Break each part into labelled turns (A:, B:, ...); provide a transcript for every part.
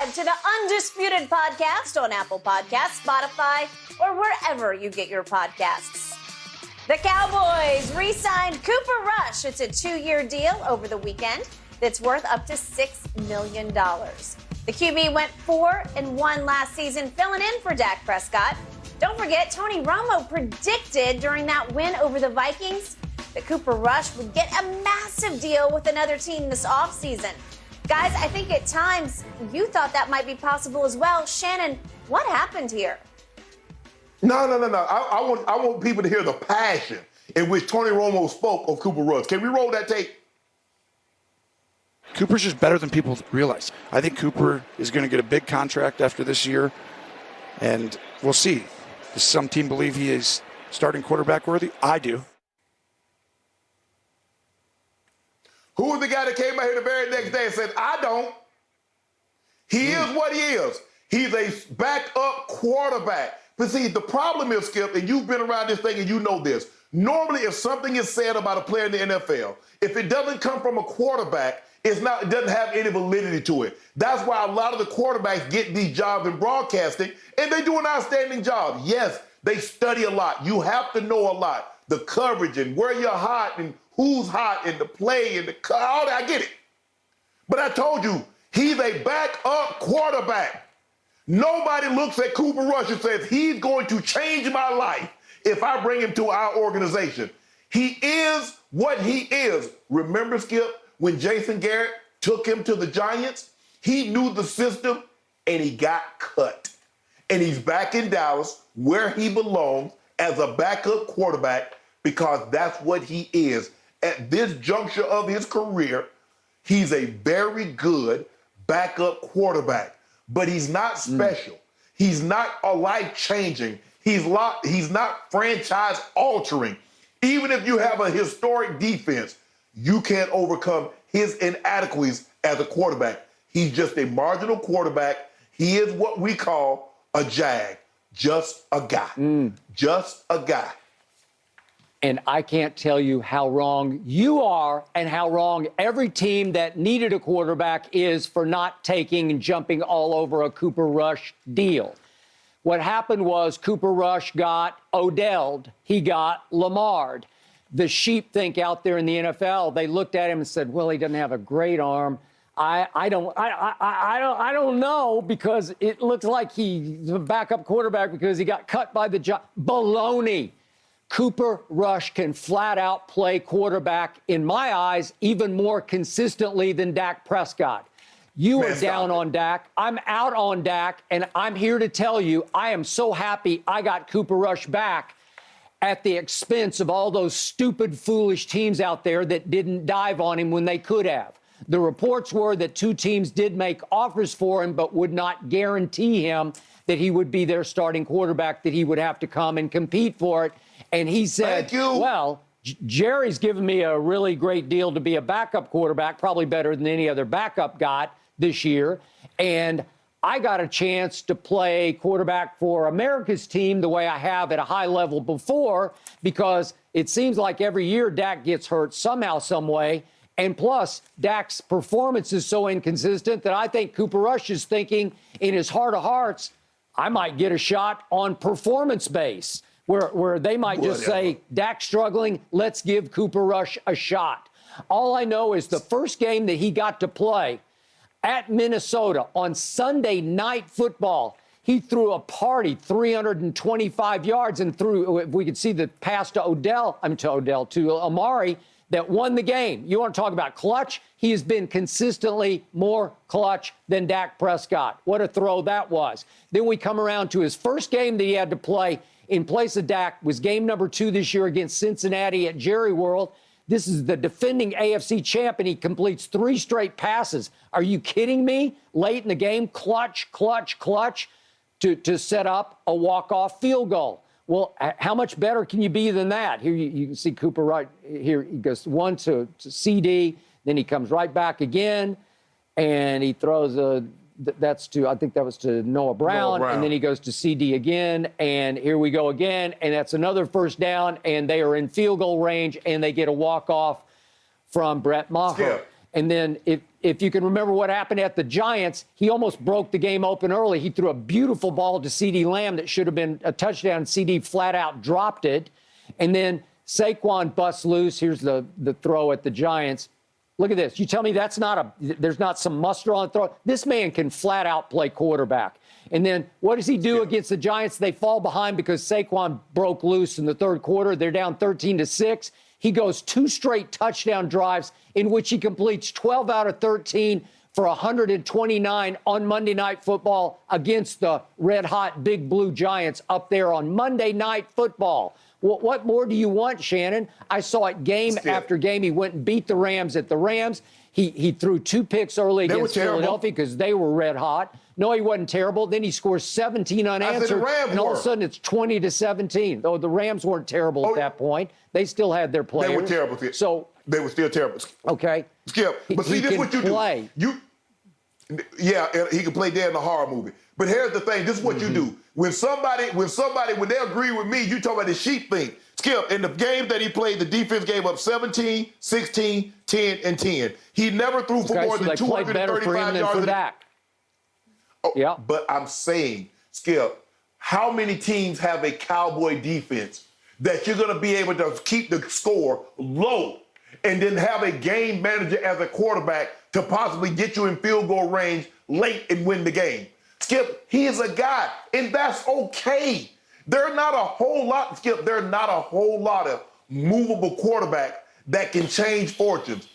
A: subscribe to the Undisputed podcast on Apple Podcasts, Spotify, or wherever you get your podcasts. The Cowboys re-signed Cooper Rush. It's a 2-year deal over the weekend that's worth up to $6 million. The QB went 4-1 last season, filling in for Dak Prescott. Don't forget, Tony Romo predicted during that win over the Vikings that Cooper Rush would get a massive deal with another team this offseason. Guys, I think at times you thought that might be possible as well. Shannon, what happened here?
B: No. I want people to hear the passion in which Tony Romo spoke of Cooper Rush. Can we roll that tape?
C: Cooper's just better than people realize. I think Cooper is going to get a big contract after this year, and we'll see. Does some team believe he is starting quarterback worthy? I do.
B: Who was the guy that came out here the very next day and said, I don't? He is what he is. He's a backup quarterback. But see, the problem is, Skip, and you've been around this thing and you know this, normally if something is said about a player in the NFL, if it doesn't come from a quarterback, it doesn't have any validity to it. That's why a lot of the quarterbacks get these jobs in broadcasting, and they do an outstanding job. Yes, they study a lot. You have to know a lot. The coverage and where you're hot and who's hot and the play and all that. I get it. But I told you, he's a backup quarterback. Nobody looks at Cooper Rush and says, he's going to change my life if I bring him to our organization. He is what he is. Remember, Skip, when Jason Garrett took him to the Giants, he knew the system and he got cut. And he's back in Dallas where he belongs as a backup quarterback because that's what he is. At this juncture of his career, he's a very good backup quarterback, but he's not special. He's not a life-changing. He's not franchise-altering. Even if you have a historic defense, you can't overcome his inadequacies as a quarterback. He's just a marginal quarterback. He is what we call a jag, just a guy, just a guy.
D: And I can't tell you how wrong you are and how wrong every team that needed a quarterback is for not taking and jumping all over a Cooper Rush deal. What happened was Cooper Rush got Odell'd. He got Lamar'd. The sheep think out there in the NFL, they looked at him and said, well, he doesn't have a great arm. I don't know because it looks like he's a backup quarterback because he got cut by the baloney. Cooper Rush can flat out play quarterback, in my eyes, even more consistently than Dak Prescott. You are down on Dak. I'm out on Dak, and I'm here to tell you I am so happy I got Cooper Rush back at the expense of all those stupid, foolish teams out there that didn't dive on him when they could have. The reports were that 2 teams did make offers for him but would not guarantee him that he would be their starting quarterback, that he would have to come and compete for it. And he said, well, Jerry's given me a really great deal to be a backup quarterback, probably better than any other backup got this year. And I got a chance to play quarterback for America's team the way I have at a high level before, because it seems like every year Dak gets hurt somehow, some way. And plus, Dak's performance is so inconsistent that I think Cooper Rush is thinking in his heart of hearts, I might get a shot on performance base. Where they might just say, Dak's struggling, let's give Cooper Rush a shot. All I know is the first game that he got to play at Minnesota on Sunday Night Football, he threw a party, 325 yards, and threw, if we could see the pass to to Amari, that won the game. You want to talk about clutch? He has been consistently more clutch than Dak Prescott. What a throw that was. Then we come around to his first game that he had to play in place of Dak was game number 2 this year against Cincinnati at Jerry World. This is the defending AFC champ, and he completes 3 straight passes. Are you kidding me? Late in the game, clutch to set up a walk-off field goal. Well, how much better can you be than that? Here you can see Cooper right here. He goes 1 to CD, then he comes right back again, and he throws I think that was to Noah Brown, and then he goes to CD again, and here we go again, and that's another first down, and they are in field goal range, and they get a walk-off from Brett Maher. And then if you can remember what happened at the Giants, he almost broke the game open early. He threw a beautiful ball to CeeDee Lamb that should have been a touchdown. CeeDee flat out dropped it. And then Saquon busts loose. Here's the throw at the Giants. Look at this. You tell me there's not some muster on the throw. This man can flat out play quarterback. And then what does he do against the Giants? They fall behind because Saquon broke loose in the third quarter. They're down 13-6. He goes 2 straight touchdown drives in which he completes 12 out of 13 for 129 on Monday Night Football against the red-hot Big Blue Giants up there on Monday Night Football. What more do you want, Shannon? I saw it game after game. He went and beat the Rams at the Rams. He threw 2 picks early against Philadelphia because they were red hot. No, he wasn't terrible. Then he scores 17 unanswered, and all of a sudden it's 20-17. Though the Rams weren't terrible at that point. They still had their players.
B: They were terrible.
D: So
B: they were still terrible.
D: Okay.
B: Skip, but see, this is what you do. Yeah, he can play there in a horror movie. But here's the thing. This is what you do. When they agree with me, you talk about the sheep thing. Skip, in the game that he played, the defense gave up 17, 16, 10, and 10. He never threw for more than 235 yards. Oh, yeah. But I'm saying, Skip, how many teams have a Cowboy defense that you're going to be able to keep the score low and then have a game manager as a quarterback to possibly get you in field goal range late and win the game? Skip, he is a guy, and that's okay. There's not a whole lot, Skip, there's not a whole lot of movable quarterbacks that can change fortunes.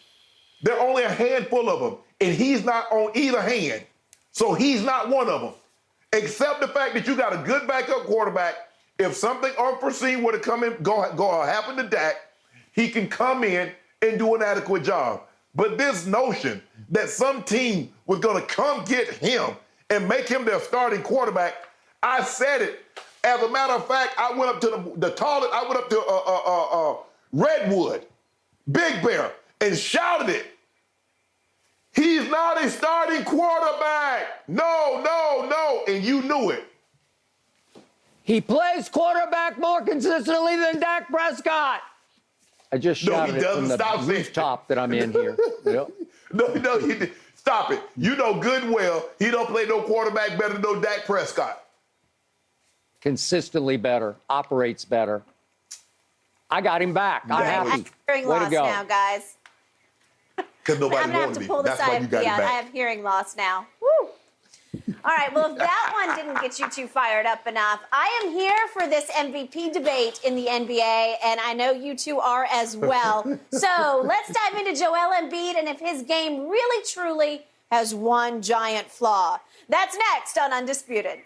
B: There are only a handful of them, and he's not on either hand. So he's not one of them, except the fact that you got a good backup quarterback. If something unforeseen were to come in, go happen to Dak, he can come in and do an adequate job. But this notion that some team was going to come get him and make him their starting quarterback, I said it. As a matter of fact, I went up to the tallest, I went up to Redwood, Big Bear, and shouted it. He's not a starting quarterback. No, no, no. And you knew it.
D: He plays quarterback more consistently than Dak Prescott. I just shouted it from the rooftop that I'm in here. Yep.
B: No, stop it. You know good well he don't play no quarterback better than no Dak Prescott.
D: Consistently better, operates better. I got him back. I'm happy.
A: I'm hearing loss now, guys.
B: Because nobody wanted me. That's why you got it back.
A: I have hearing loss now. Woo! All right, well, if that one didn't get you too fired up enough, I am here for this MVP debate in the NBA, and I know you two are as well. So let's dive into Joel Embiid and if his game really, truly has one giant flaw. That's next on Undisputed.